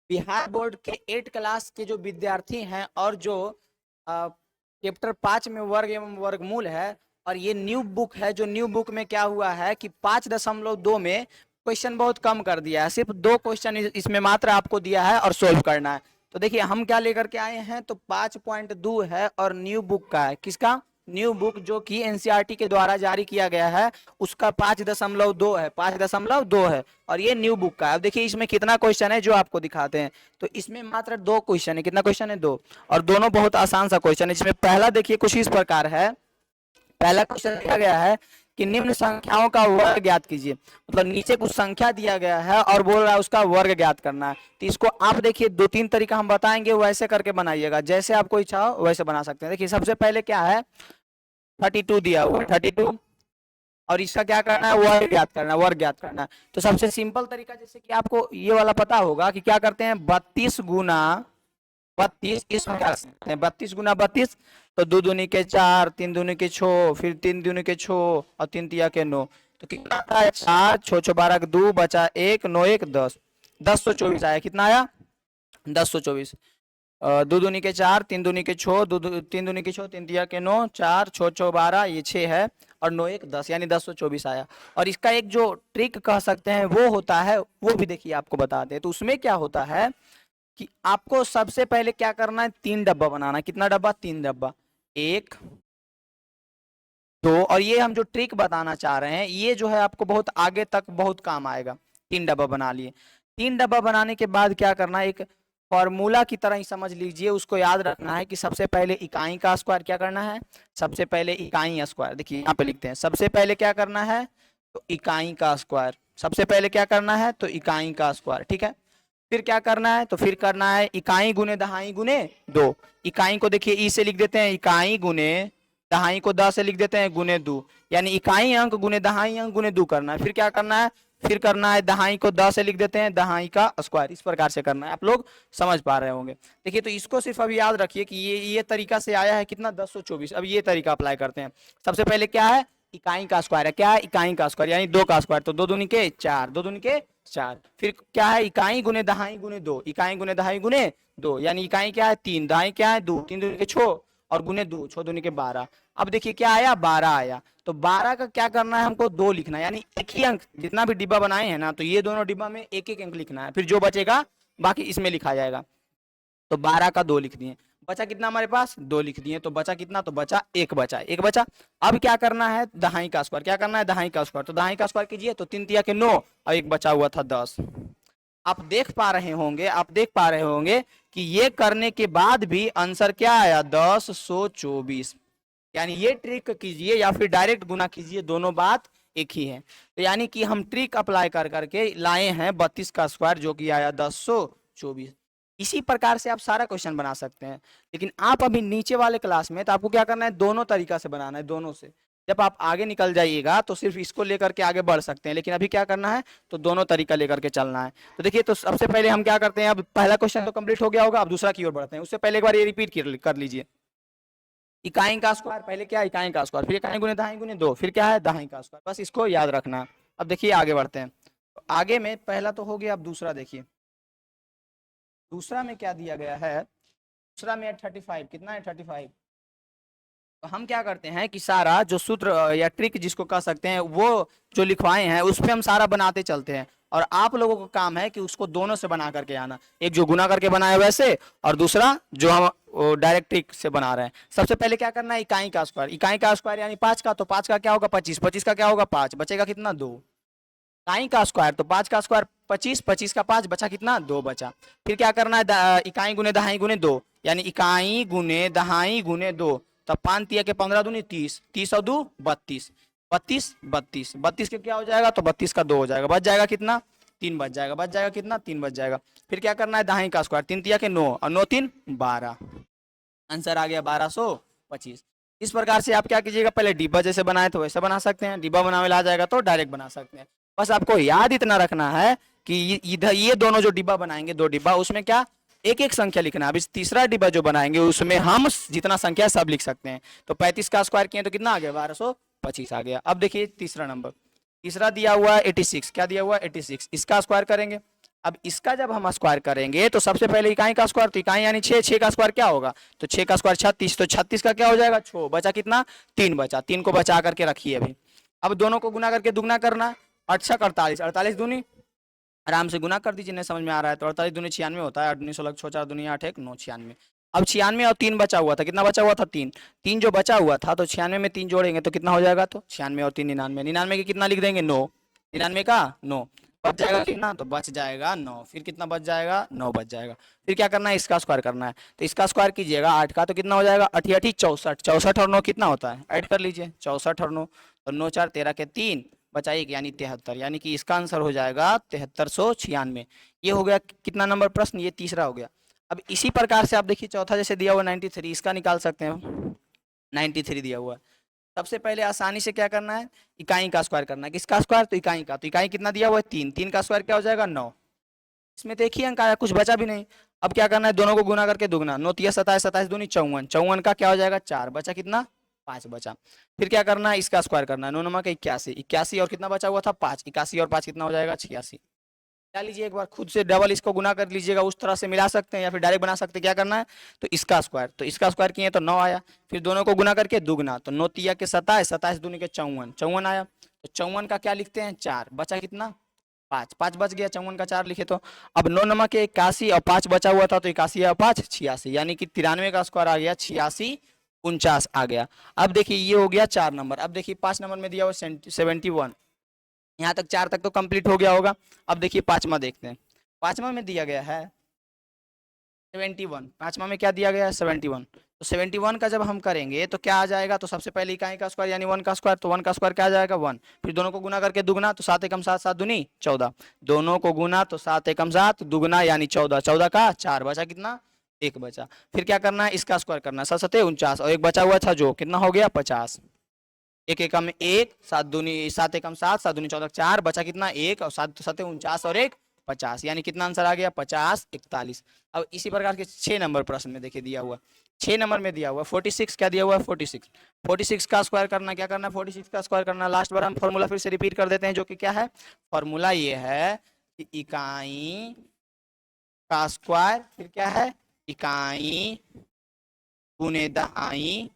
Bihar board के 8 class के जो विद्यार्थी हैं और जो चैप्टर 5 में वर्ग एवं वर्गमूल है, और ये न्यू बुक है, जो न्यू बुक में क्या हुआ है कि 5.2 में क्वेश्चन बहुत कम कर दिया है, सिर्फ 2 क्वेश्चन इसमें मात्र आपको दिया है और सोल्व करना है। तो देखिए हम क्या लेकर के आए हैं, तो 5.2 है और न्यू बुक का है। किसका? न्यू बुक, जो कि एनसीईआरटी के द्वारा जारी किया गया है, उसका 5.2 है, 5.2 है, और ये न्यू बुक का है। अब देखिए इसमें कितना क्वेश्चन है जो आपको दिखाते हैं। तो इसमें मात्र 2 क्वेश्चन है। कितना क्वेश्चन है? 2, और दोनों बहुत आसान सा क्वेश्चन है। इसमें पहला देखिए कुछ इस प्रकार है। पहला क्वेश्चन दिया गया है कि निम्न संख्याओं का वर्ग ज्ञात कीजिए। मतलब नीचे कुछ संख्या दिया गया है और बोल रहा है उसका वर्ग ज्ञात करना है। तो इसको आप देखिए 2-3 तरीका हम बताएंगे, वैसे करके बनाइएगा, जैसे आपको इच्छा हो वैसे बना सकते हैं। देखिए सबसे पहले क्या है, 32 दिया हुआ है, 32, और इसका क्या करना है? वर्ग ज्ञात करना है, वर्ग ज्ञात करना है। तो सबसे सिंपल तरीका, जैसे कि आपको ये वाला पता होगा कि क्या करते हैं, 32 गुना 32, इसमें क्या करते हैं, 32 गुना 32, तो 2 दूनी के 4, 3 दूनी के 6, फिर 3 दूनी के 6 और 3 तिया के 9। तो कितना आता है? 4, 6, 6, 12 के 2 बचा 1, 9, 1, 10, 1024 आया। कितना आया? 1024। 2 दूनी के 4, 3 दूनी के 6, 3 दूनी के 6, 3 तिया के 9, 4, 6, 6, 12, ये 6 है, और 9, 1, 10, यानी 1024 आया। और इसका एक जो ट्रिक कह सकते हैं वो होता है, वो भी देखिए आपको बताते हैं। तो उसमें क्या होता है कि आपको सबसे पहले क्या करना है, 3 डब्बा बनाना है। कितना डब्बा? 3 डब्बा, 1, 2, और ये हम जो ट्रिक बताना चाह रहे हैं ये जो है आपको बहुत आगे तक बहुत काम आएगा। 3 डब्बा बना लिए। 3 डब्बा बनाने के बाद क्या करना है, एक फॉर्मूला की तरह ही समझ लीजिए, उसको याद रखना है कि सबसे पहले इकाई का स्क्वायर क्या करना है, सबसे पहले इकाई स्क्वायर। देखिए यहाँ पे लिखते हैं, सबसे पहले क्या करना है, तो इकाई का स्क्वायर। सबसे पहले क्या करना है, तो इकाई का स्क्वायर, ठीक है। फिर क्या करना है, तो फिर करना है इकाई गुने दहाई गुने 2। इकाई को देखिए ई से लिख देते हैं इकाई गुने, दहाई को 10 से लिख देते हैं गुने 2, यानी इकाई अंक गुने दहाई अंक गुने 2 करना है। फिर क्या करना है, फिर करना है दहाई को 10 से लिख देते हैं दहाई का स्क्वायर। इस प्रकार से करना है, आप लोग समझ पा रहे होंगे। देखिए तो इसको सिर्फ अभी याद रखिए कि ये तरीका से आया है कितना, 1024। अब ये तरीका अप्लाई करते हैं। सबसे पहले क्या है, इकाई का स्क्वायर है। क्या है? इकाई का स्क्वायर, यानी 2 का स्क्वायर, तो 2 दूनी के 4, 2 दूनी के 4। फिर क्या है, इकाई गुने दहाई गुने 2, इकाई गुने दहाई गुने 2, यानी इकाई क्या है 3, दहाई क्या है 2, 3 दूनी के 6, और गुने 2, 6 दूनी के 12। अब देखिए क्या आया, 12 आया। तो 12 का क्या करना है, हमको 2 लिखना है, यानी एक ही अंक, जितना भी डिब्बा बनाए हैं ना, तो ये दोनों डिब्बा में एक एक अंक लिखना है। फिर जो बचेगा बाकी इसमें लिखा जाएगा। तो 12 का 2 लिख दिए। बचा कितना हमारे पास, 2 लिख दिए। तो बचा कितना, तो बचा 1, बचा 1 बचा। अब क्या करना है, दहाई का स्क्वायर। क्या करना है, दहाई का स्क्वायर। तो दहाई का स्क्वायर कीजिए, तो 3 तिया के 9, और एक बचा हुआ था 10। आप देख पा रहे होंगे, आप देख पा रहे होंगे कि ये करने के बाद भी आंसर क्या आया, 1024। यानी ये ट्रिक कीजिए या फिर डायरेक्ट गुना कीजिए, दोनों बात एक ही है। तो यानी कि हम ट्रिक अप्लाई कर करके लाए हैं 32 का स्क्वायर, जो कि आया 1024। इसी प्रकार से आप सारा क्वेश्चन बना सकते हैं। लेकिन आप अभी नीचे वाले क्लास में, तो आपको क्या करना है, दोनों तरीका से बनाना है, दोनों से। जब आप आगे निकल जाइएगा तो सिर्फ इसको लेकर के आगे बढ़ सकते हैं, लेकिन अभी क्या करना है, तो दोनों तरीका लेकर के चलना है। तो देखिए, तो सबसे पहले हम क्या करते हैं, अब पहला क्वेश्चन तो कंप्लीट हो गया होगा, अब दूसरा की ओर बढ़ते हैं। उससे पहले एक बार ये रिपीट कर लीजिए। इकाई का स्क्वायर, पहले क्या है, इकाई का स्क्वायर, फिर इकाई गुने दहाई गुने 2, फिर क्या है, दहाई का स्क्वायर। बस इसको याद रखना है। अब देखिए आगे बढ़ते हैं। तो आगे में पहला तो हो गया, अब दूसरा देखिए। दूसरा में क्या दिया गया है, दूसरा में 35। कितना है, 35। तो हम क्या करते हैं कि सारा जो सूत्र या ट्रिक जिसको कह सकते हैं, वो जो लिखवाए हैं उस पर हम सारा बनाते चलते हैं। और आप लोगों का काम है कि उसको दोनों से बना करके आना, एक जो गुना करके बनाए वैसे, और दूसरा जो हम डायरेक्ट ट्रिक से बना रहे हैं। सबसे पहले क्या करना है, इकाई का स्क्वायर। इकाई का स्क्वायर यानी 5 का, तो 5 का क्या होगा 25, 25 का क्या होगा 5, बचेगा कितना 2। इकाई का स्क्वायर, तो 5 का स्क्वायर 25, 25 का 5, बचा कितना 2 बचा। फिर क्या करना है, इकाई गुने दहाई गुने 2, यानी इकाई गुने दहाई गुने 2। तब 5 तिया के 15 दूनी 30, 30 और 2 32, 32 32, 32 के क्या हो जाएगा, तो 32 का 2 हो जाएगा, बच जाएगा कितना 3, बच जाएगा, बच जाएगा कितना 3 बच जाएगा। फिर क्या करना है, दहाई का स्क्वायर, 3 तिया के 9 और 9 3 12, आंसर आ गया 1225। इस प्रकार से आप क्या कीजिएगा, पहले डिब्बा जैसे बनाए तो वैसे बना सकते हैं, डिब्बा बनाने आ जाएगा तो डायरेक्ट बना सकते हैं। बस आपको याद इतना रखना है कि इधर ये दोनों जो डिब्बा बनाएंगे, 2 डिब्बा, उसमें क्या एक एक संख्या लिखना है। अब इस तीसरा डिब्बा जो बनाएंगे उसमें हम जितना संख्या सब लिख सकते हैं। तो 35 का स्क्वायर किए तो कितना आ गया, 1225 आ गया। अब देखिए तीसरा नंबर, तीसरा दिया हुआ है 86। क्या दिया हुआ है, 86, इसका स्क्वायर करेंगे। अब इसका जब हम स्क्वायर करेंगे तो सबसे पहले इकाई का स्क्वायर, तो इकाई यानी 6, 6 का स्क्वायर क्या होगा, तो 6 का स्क्वायर 36, तो 36 का क्या हो जाएगा 6, बचा कितना 3 बचा, 3 को बचा करके रखिए अभी। अब दोनों को गुना करके दुगना करना, 8 छक 48, 48 दूनी आराम से गुना कर दीजिए, नहीं समझ में आ रहा है तो 48 दूनी 96 होता है, 8 दूनी 16, 6 4 दूनी 8 1 9 96। अब 96 और 3 बचा हुआ था, कितना बचा हुआ था 3, 3 जो बचा हुआ था तो 96 में 3 जोड़ेंगे तो कितना हो जाएगा, तो 96 और 3 99, 99 के कितना लिख देंगे 9, 99 का 9, बच जाएगा कितना, तो बच जाएगा 9, फिर कितना बच जाएगा 9 बच जाएगा। फिर क्या करना है, इसका स्क्वायर करना है, तो इसका स्क्वायर कीजिएगा 8 का तो कितना हो जाएगा 8 8 64, 64 और 9 कितना होता है, ऐड कर लीजिए 64 और 9, तो 9 4 13 के 3 बचाइए यानी 73, यानी कि इसका आंसर हो जाएगा 7396। ये हो गया कितना नंबर प्रश्न, ये तीसरा हो गया। अब इसी प्रकार से आप देखिए चौथा जैसे दिया हुआ 93, इसका निकाल सकते हैं, 93 दिया हुआ है। सबसे पहले आसानी से क्या करना है, इकाई का स्क्वायर करना है, किसका स्क्वायर, तो इकाई का, तो इकाई कितना दिया हुआ है 3, 3 का स्क्वायर क्या हो जाएगा 9, इसमें देखिए अंक आया, कुछ बचा भी नहीं। अब क्या करना है, दोनों को गुना करके दुगना, 9 3 27, 27 दूनी 54, 54 का क्या हो जाएगा 4, बचा कितना 5 बचा। फिर क्या करना है, इसका स्क्वायर करना है, 9 9 का 81, 81 और कितना बचा हुआ था 5, 81 और 5 कितना हो जाएगा 86। क्या लीजिए एक बार खुद से डबल इसको गुना कर लीजिएगा, उस तरह से मिला सकते हैं या फिर डायरेक्ट बना सकते हैं। क्या करना है, तो इसका स्क्वायर, तो इसका स्क्वायर किए तो 9 आया, फिर दोनों को गुना करके दुगना, तो 9 तिया के 27, 27 दूनी के 54, 54 आया, तो 54 का क्या लिखते हैं 4, बचा कितना 5, 5 बच गया, 54 का 4 लिखे तो। अब 9 नमक के 81 और 5 बचा हुआ था तो 81 और 5 86, यानी कि 93 का स्क्वायर आ गया 86 49 आ गया। अब देखिए ये हो गया 4 नंबर। अब देखिए 5 नंबर में दिया हुआ 71, यहाँ तक 4 तक तो कंप्लीट हो गया होगा। अब देखिए पांचवा देखते हैं, पांचवा में दिया गया है 71, पांचवा में क्या दिया गया है 71, तो 71 का जब हम करेंगे तो क्या आ जाएगा, तो सबसे पहले इकाई का स्क्वायर यानी 1 का स्क्वायर, तो 1 का स्क्वायर क्या आ जाएगा 1, फिर दोनों को गुना करके दुगना, तो 7 एकम 7, 7 दूनी 14, दोनों को गुना तो 7 एकम 7 दुगना यानी 14, 14 का 4 बचा कितना 1 बचा। फिर क्या करना है, इसका स्क्वायर करना है, 7 7 49 और एक बचा हुआ था जो कितना हो गया 50, एक एकम 1, 7 दूनी 7 एकम 7, 7 दूनी 14 4 बचा कितना 1 और 7 7 49 और 1 50, यानी कितना आंसर आ गया 50 41। अब इसी प्रकार के 6 नंबर प्रश्न में देखिए दिया हुआ 6 नंबर में दिया हुआ 46, क्या दिया हुआ है 46, 46 का स्क्वायर करना, क्या करना है 46 का स्क्वायर करना। लास्ट बार हम फॉर्मूला फिर से रिपीट कर देते हैं, जो कि क्या है, फॉर्मूला ये है कि इकाई का स्क्वायर फिर क्या है इकाई गुने दहाई,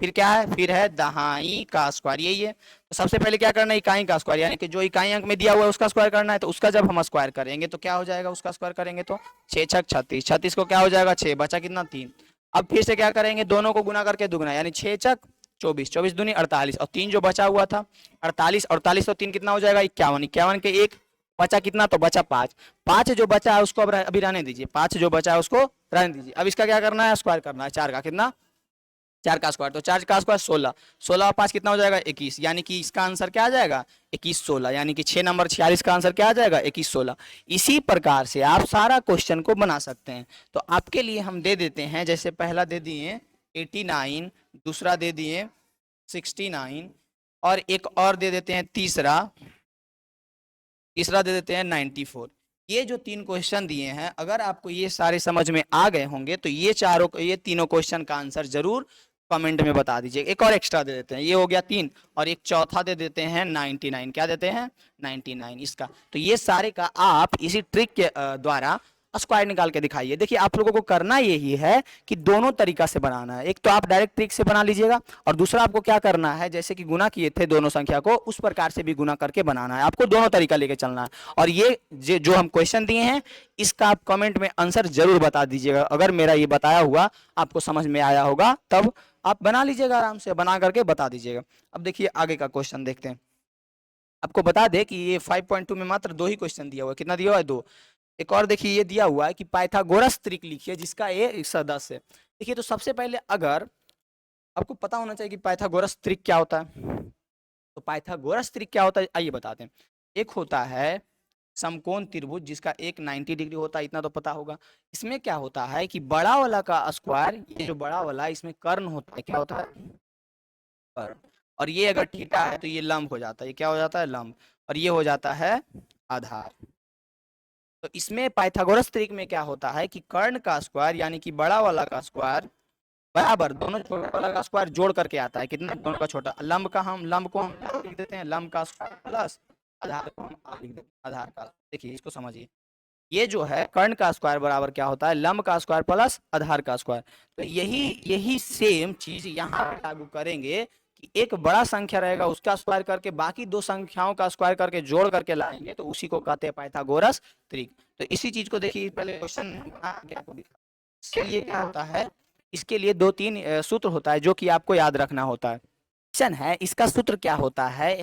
फिर क्या है, फिर है दहाई का स्क्वायर, यही है। तो सबसे पहले क्या करना है, इकाई का स्क्वायर, यानी कि जो इकाई अंक में दिया हुआ है उसका स्क्वायर करना है, तो उसका जब हम स्क्वायर करेंगे तो क्या हो जाएगा, उसका स्क्वायर करेंगे तो 6 छक 36, 36 को क्या हो जाएगा 6, बचा कितना 3। अब फिर से क्या करेंगे, दोनों को गुना करके दुगना, यानी 6 छक 24, 24 दूनी 48 और 3 जो बचा हुआ था 48, 48 और 3 कितना हो जाएगा 51, 51 के 1 बचा कितना, तो बचा 5, 5 जो बचा है उसको अब अभी रहने दीजिए, 5 जो बचा है उसको रहने दीजिए। अब इसका क्या करना है, स्क्वायर करना है, 4 का कितना 4 का स्क्वायर, तो 4 का स्क्वायर 16, 16 और 5 कितना हो जाएगा 21, यानी कि इसका आंसर क्या आ जाएगा 21 16, यानी कि 6 नंबर 46 का आंसर क्या आ जाएगा 21 16। इसी प्रकार से आप सारा क्वेश्चन को बना सकते हैं। तो आपके लिए हम दे देते हैं, जैसे पहला दे दिए 89, दूसरा दे दिए 69 और एक और दे देते हैं तीसरा दे देते हैं 94। ये जो 3 क्वेश्चन दिए हैं, अगर आपको ये सारे समझ में आ गए होंगे तो ये तीनों क्वेश्चन का आंसर जरूर कमेंट में बता दीजिए। एक और एक्स्ट्रा दे देते हैं, ये हो गया 3 और एक चौथा दे देते हैं 99, क्या देते हैं 99 इसका। तो ये सारे का आप इसी ट्रिक के द्वारा स्क्वायर निकाल के दिखाइए। देखिए आप लोगों को करना यही है कि दोनों तरीका से बनाना है, एक तो आप डायरेक्ट ट्रिक से बना लीजिएगा और दूसरा आपको क्या करना है, जैसे कि गुना किए थे दोनों संख्या को उस प्रकार से भी गुना करके बनाना है। आपको दोनों तरीका लेके चलना है। और ये जो हम क्वेश्चन दिए हैं इसका आप कमेंट में आंसर जरूर बता दीजिएगा। अगर मेरा ये बताया हुआ आपको समझ में आया होगा तब आप बना लीजिएगा, आराम से बना करके बता दीजिएगा। अब देखिए आगे का क्वेश्चन देखते हैं। आपको बता दें कि ये 5.2 में मात्र 2 ही क्वेश्चन दिया हुआ है। कितना दिया हुआ है 2। एक और देखिए ये दिया हुआ है कि पाइथागोरस त्रिक लिखिए जिसका ये सदस्य है। देखिए तो सबसे पहले अगर आपको पता होना चाहिए कि पाइथागोरस त्रिक क्या होता है। तो पाइथागोरस त्रिक क्या होता है आइए बताते हैं। एक होता है समकोण त्रिभुज जिसका एक 90 डिग्री होता है, इतना तो पता होगा। इसमें क्या होता है कि बड़ा वाला का स्क्वायर, ये जो बड़ा वाला इसमें कर्ण होता है, क्या होता है कर्ण, और ये अगर थीटा है तो ये लंब हो जाता है, ये क्या हो जाता है लंब, और ये हो जाता है आधार। तो इसमें पाइथागोरस त्रिक में क्या होता है कि कर्ण का स्क्वायर यानी कि बड़ा वाला का स्क्वायर बराबर दोनों छोटा वाला का स्क्वायर जोड़ करके आता है, कितना दोनों का छोटा। लंब को हम लिख देते हैं लंब का स्क्वायर प्लस आधार को हम लिख देते हैं आधार का। देखिए इसको समझिए, ये जो है कर्ण का स्क्वायर बराबर क्या होता है, लंब का स्क्वायर प्लस आधार का स्क्वायर। तो यही यही सेम चीज यहाँ पे लागू करेंगे कि एक बड़ा संख्या रहेगा उसका स्क्वायर करके बाकी दो संख्याओं का स्क्वायर करके जोड़ करके लाएंगे, तो उसी को कहते हैं पाइथागोरस त्रिक। तो इसी चीज को देखिए, पहले क्वेश्चन आपको दिखा। इसके लिए क्या होता है, इसके लिए दो तीन सूत्र होता है जो कि आपको याद रखना होता है। क्वेश्चन है इसका सूत्र क्या होता है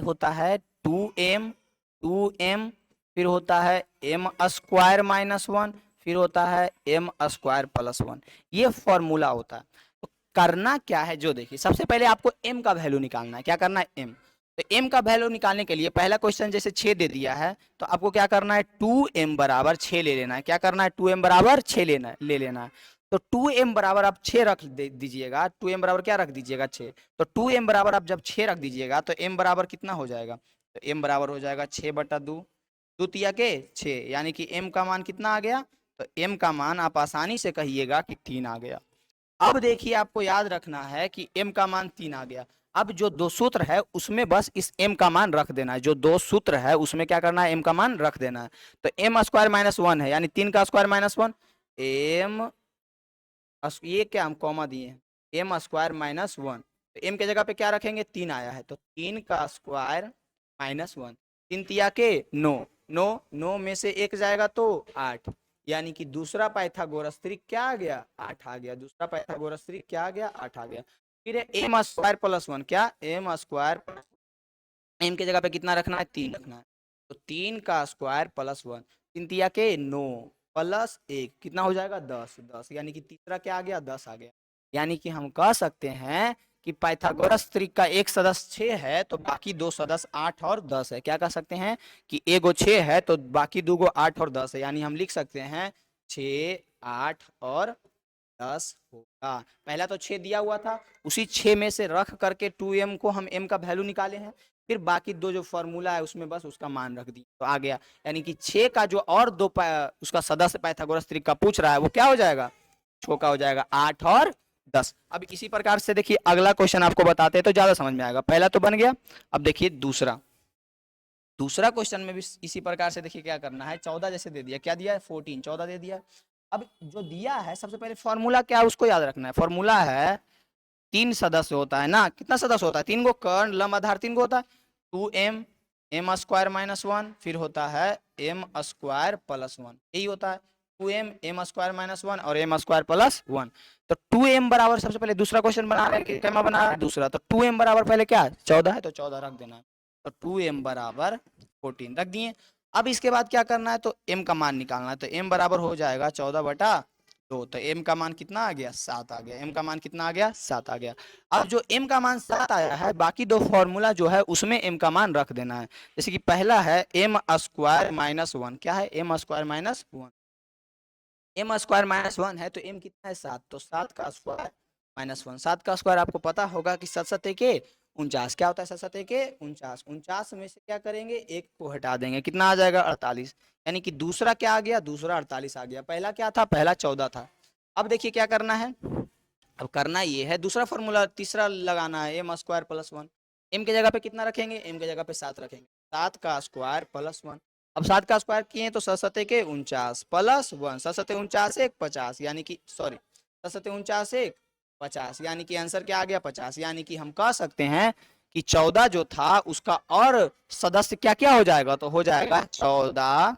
2m फिर होता है m स्क्वायर माइनस 1 फिर होता है m स्क्वायर प्लस 1। ये फॉर्मूला होता है। तो करना क्या है, जो देखिए सबसे पहले आपको m का वैल्यू निकालना है। क्या करना है, m। तो m का वैल्यू निकालने के लिए पहला क्वेश्चन जैसे 6 दे दिया है, तो आपको क्या करना है 2m बराबर 6 ले लेना है। क्या करना है 2m बराबर 6 ले लेना है। तो 2m बराबर आप 6 रख दीजिएगा। 2m बराबर क्या रख दीजिएगा 6। तो 2m बराबर आप जब 6 रख दीजिएगा तो m बराबर कितना हो जाएगा, तो m बराबर हो जाएगा 6/2, द्वितीय के 6, यानी कि m का मान कितना आ गया, तो m का मान आप आसानी से कहिएगा कि 3 आ गया। अब देखिए आपको याद रखना है कि m का मान 3 आ गया। अब जो दो सूत्र है उसमें बस इस m का मान रख देना है। जो दो सूत्र है उसमें क्या करना है, m का मान रख देना है। तो m स्क्वायर माइनस 1 है, यानी 3 का स्क्वायर माइनस 1, m ये क्या हम कॉमा दिए हैं, m स्क्वायर माइनस 1। तो m के जगह पे क्या रखेंगे, 3 आया है, तो 3 का स्क्वायर माइनस 1। 3 तिया के 9, 9 में से 1 जाएगा तो 8, यानी कि दूसरा पाइथागोरस त्रिक क्या आ गया, 8 आ गया। दूसरा पाइथागोरस त्रिक क्या आ गया, 8 आ गया। फिर m स्क्वायर प्लस 1, क्या m स्क्वायर, m के जगह पे कितना रखना है, 3 रखना है। तो 3 का स्क्वायर प्लस 1, 3 तिया के 9 प्लस 1 कितना हो जाएगा 10, 10 यानी कि तीसरा क्या आ गया, 10 आ गया। यानी कि हम कह सकते हैं कि पाइथागोरस त्रिक का एक सदस्य 6 है तो बाकी दो सदस्य 8 और 10 है। क्या कह सकते हैं कि एगो 6 है तो बाकी दो 8 और 10 है, यानी हम लिख सकते हैं 6, 8 और 10 होगा। पहला तो 6 दिया हुआ था, उसी 6 में से रख करके 2m को हम m का वैल्यू निकाले हैं, फिर बाकी दो जो फॉर्मूला है उसमें बस उसका मान रख दिया तो आ गया। यानी कि 6 का जो और दो उसका सदस्य पाइथागोरस त्रिक का पूछ रहा है वो क्या हो जाएगा, छोका हो जाएगा 8 और 10। अब इसी प्रकार से देखिए अगला क्वेश्चन आपको बताते हैं तो ज्यादा समझ में आएगा। पहला तो बन गया, अब देखिए दूसरा क्वेश्चन में भी इसी प्रकार से देखिए क्या करना है। 14 जैसे दे दिया, क्या दिया है 14, 14 दे दिया। अब जो दिया है सबसे पहले फॉर्मूला क्या है उसको याद रखना है। फॉर्मूला है 3 सदस्य होता है ना, कितना सदस्य होता है, 3 गो कर्ण लंब आधार 3 गो होता है, 2m m स्क्वायर माइनस 1 फिर होता है m स्क्वायर प्लस 1, यही होता है 2m m स्क्वायर माइनस 1 और m स्क्वायर प्लस 1। तो 2m बराबर सबसे पहले दूसरा क्वेश्चन बना रहे हैं, क्या बना रहा है दूसरा, तो 2m बराबर पहले क्या 14 है तो 14 रख देना है। तो 2m बराबर 14 रख दिए। अब इसके बाद क्या करना है, तो m का मान निकालना है। तो m बराबर हो जाएगा 14/2, तो m का मान कितना आ गया 7 आ गया। m का मान कितना आ गया 7 आ गया। अब जो m का मान 7 आया है बाकी दो फॉर्मूला जो है उसमें m का मान रख देना है। जैसे कि पहला है m स्क्वायर माइनस 1, क्या है m square minus 1, m square minus 1 है तो m कितना है 7, तो 7 का स्क्वायर माइनस 1। 7 का स्क्वायर आपको पता होगा कि 7 7 के 49, क्या होता है 7 7 के 49, 49 में से क्या करेंगे एक को हटा देंगे, कितना आ जाएगा 48, यानी कि दूसरा क्या आ गया, दूसरा 48 आ गया। पहला क्या था, पहला 14 था। अब देखिए क्या करना है, अब करना ये है दूसरा फॉर्मूला तीसरा लगाना है m स्क्वायर प्लस 1। m के जगह पे कितना रखेंगे, m के जगह पे 7 रखेंगे, 7 का स्क्वायर प्लस 1। अब 7 का स्क्वायर किए तो 7 7 के 49 प्लस 1, 7 7 49 1 50, यानी कि सॉरी 7 7 49 1 50, यानी कि आंसर क्या आ गया 50। यानी कि हम कह सकते हैं कि 14 जो था उसका और सदस्य क्या क्या हो जाएगा, तो हो जाएगा 14,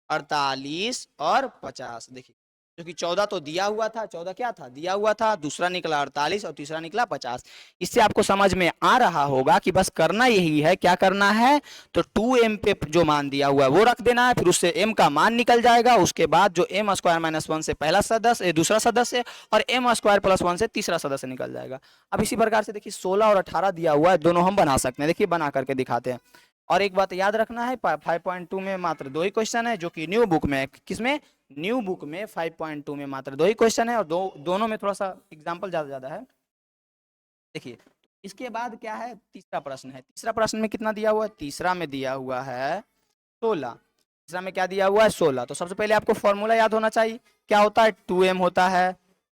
48 और 50। देखिए क्योंकि 14 तो दिया हुआ था, 14 क्या था दिया हुआ था, दूसरा निकला 48 और तीसरा निकला 50। इससे आपको समझ में आ रहा होगा कि बस करना यही है, क्या करना है, तो 2m पे जो मान दिया हुआ है वो रख देना है, फिर उससे m का मान निकल जाएगा। उसके बाद जो m स्क्वायर माइनस 1 से पहला सदस्य दूसरा सदस्य और m स्क्वायर प्लस 1 से तीसरा सदस्य निकल जाएगा। अब इसी प्रकार से देखिए 16 और 18 दिया हुआ है, दोनों हम बना सकते हैं। देखिए बना करके दिखाते हैं। और एक बात याद रखना है 5.2 में मात्र 2 ही क्वेश्चन है, जो कि न्यू बुक में, किसमें न्यू बुक में 5.2 में मात्र 2 ही क्वेश्चन है और दोनों में थोड़ा सा एग्जांपल ज्यादा है। देखिए इसके बाद क्या है, तीसरा प्रश्न है। तीसरा प्रश्न में कितना दिया हुआ है, तीसरा में दिया हुआ है 16। तीसरा में क्या दिया हुआ है 16। तो सबसे पहले आपको फॉर्मूला याद होना चाहिए, क्या होता है 2m होता है,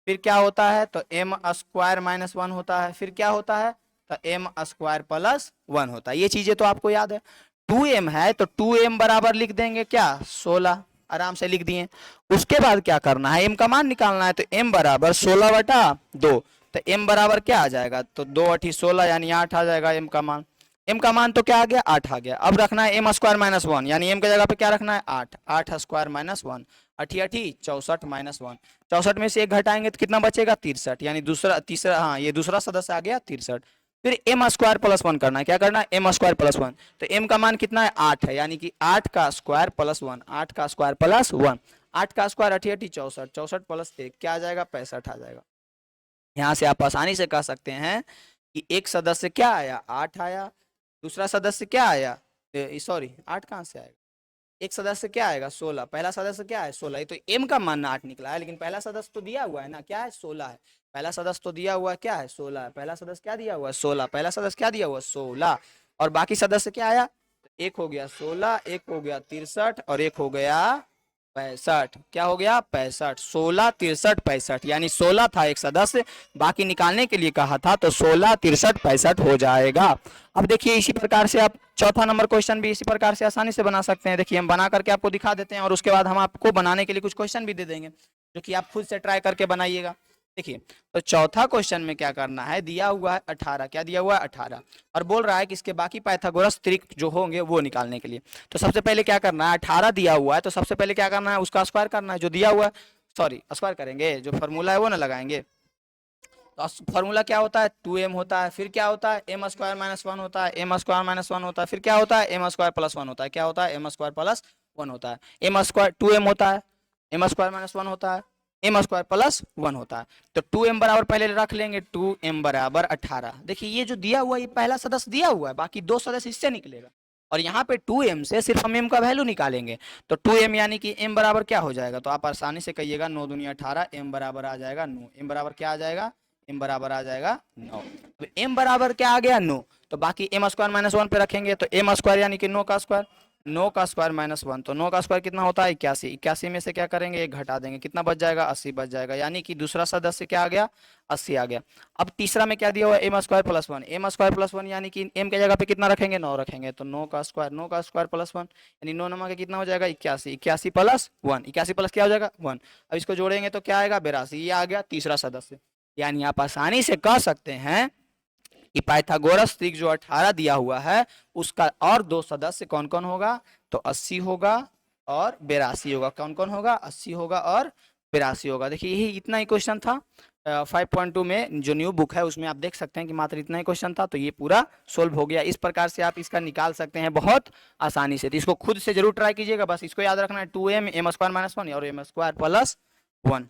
फिर क्या होता है तो m स्क्वायर माइनस 1 होता है, फिर क्या होता है तो m स्क्वायर प्लस 1 होता है। ये चीजें तो आपको याद है। 2m है तो 2m बराबर लिख देंगे क्या 16, आराम से लिख दिए। उसके बाद क्या करना है, m का मान निकालना है, तो m बराबर 16/2। तो m बराबर क्या आ जाएगा, तो 2 8 16 यानी 8 आ जाएगा m का मान। m का मान तो क्या आ गया, 8 आ गया। अब रखना है m स्क्वायर माइनस 1, यानी m की जगह पे क्या रखना है, 8। 8 स्क्वायर माइनस 1, 8 8 64 माइनस 1। 64 में से एक घटाएंगे तो कितना बचेगा, 63, यानी तीसरा, हाँ ये दूसरा सदस्य आ गया 63। फिर m स्क्वायर प्लस 1 करना है, क्या करना है, m स्क्वायर प्लस 1। तो m का मान कितना है, 8 है, यानी कि 8 का स्क्वायर प्लस 1, 8 का स्क्वायर प्लस 1। 8 का स्क्वायर 8 8 64, 64 प्लस 1 क्या आ जाएगा, 65 आ जाएगा। यहाँ से आप आसानी से कह सकते हैं कि एक सदस्य क्या आया, 8 आया, दूसरा सदस्य क्या आया, सॉरी 8 कहाँ से आएगा, एक सदस्य क्या आएगा, 16। पहला सदस्य क्या है, 16। ये तो m का मान 8 निकला है, लेकिन पहला सदस्य तो दिया हुआ है ना, क्या है, 16 है। पहला सदस्य तो दिया हुआ है, क्या है, 16 है। पहला सदस्य क्या दिया हुआ है, 16। पहला सदस्य क्या दिया हुआ है, 16। और बाकी सदस्य क्या आया, एक हो गया 16, एक हो गया 63 और एक हो गया 65। क्या हो गया, 65। 16 63 65, यानी 16 था एक सदस्य, बाकी निकालने के लिए कहा था, तो 16 63 65 हो जाएगा। अब देखिए इसी प्रकार से आप चौथा नंबर क्वेश्चन भी इसी प्रकार से आसानी से बना सकते हैं। देखिए हम बना करके आपको दिखा देते हैं और उसके बाद हम आपको बनाने के लिए कुछ क्वेश्चन भी दे देंगे, जो कि आप खुद से ट्राई करके बनाइएगा। देखिए तो चौथा क्वेश्चन में क्या करना है, दिया हुआ है 18, क्या दिया हुआ है, 18, और बोल रहा है कि इसके बाकी पाइथागोरस त्रिक जो होंगे वो निकालने के लिए। तो सबसे पहले क्या करना है, 18 दिया हुआ है, तो सबसे पहले क्या करना है, उसका स्क्वायर करना है जो दिया हुआ है, सॉरी स्क्वायर करेंगे, जो फॉर्मूला है वो ना लगाएंगे। तो फॉर्मूला क्या होता है, 2m होता है, फिर क्या होता है, m स्क्वायर माइनस 1 होता है, m स्क्वायर माइनस 1 होता है, फिर क्या होता है, m स्क्वायर प्लस 1 होता है, क्या होता है, m स्क्वायर प्लस 1 होता है, m स्क्वायर 2m होता है, m स्क्वायर माइनस 1 होता है, m स्क्वायर प्लस 1 होता है। तो 2m बराबर पहले रख लेंगे, 2m बराबर 18। देखिए ये जो दिया हुआ है, ये पहला सदस्य दिया हुआ है, बाकी दो सदस्य इससे निकलेगा, और यहाँ पे 2m से सिर्फ हम m का वैल्यू निकालेंगे। तो 2m यानी कि m बराबर क्या हो जाएगा, तो आप आसानी से कहिएगा 9 दूनी 18, m बराबर आ जाएगा 9। m बराबर क्या आ जाएगा, m बराबर आ जाएगा 9। तो m बराबर क्या आ गया, 9। तो बाकी m स्क्वायर माइनस 1 पे रखेंगे, तो m स्क्वायर यानी कि 9 का स्क्वायर, 9 का स्क्वायर माइनस 1, तो 9 का स्क्वायर कितना होता है, 81। 81 में से क्या करेंगे, एक घटा देंगे, कितना बच जाएगा, 80 बच जाएगा, यानी कि दूसरा सदस्य क्या आ गया, 80 आ गया। अब तीसरा में क्या दिया हुआ है, m square plus 1, m square plus 1 यानी कि m के जगह पे कितना रखेंगे, 9 रखेंगे, तो 9 का स्क्वायर प्लस 1 यानी 9 नंबर का कितना हो जाएगा, 81। 81 प्लस 1, 81 प्लस क्या हो जाएगा, 1। अब इसको जोड़ेंगे तो क्या आएगा, 82। ये आ गया तीसरा सदस्य। यानी आप आसानी से कह सकते हैं कि पाइथागोरस त्रिक जो 18 दिया हुआ है, उसका और दो सदस्य कौन कौन होगा, तो 80 होगा और 82 होगा। कौन कौन होगा, 80 होगा और 82 होगा। देखिए यही इतना ही क्वेश्चन था 5.2 में जो न्यू बुक है, उसमें आप देख सकते हैं कि मात्र इतना ही क्वेश्चन था, तो ये पूरा सोल्व हो गया। इस प्रकार से आप इसका निकाल सकते हैं बहुत आसानी से। तो इसको खुद से जरूर ट्राई कीजिएगा, बस इसको याद रखना है, 2m m स्क्वायर माइनस 1 और m स्क्वायर प्लस 1।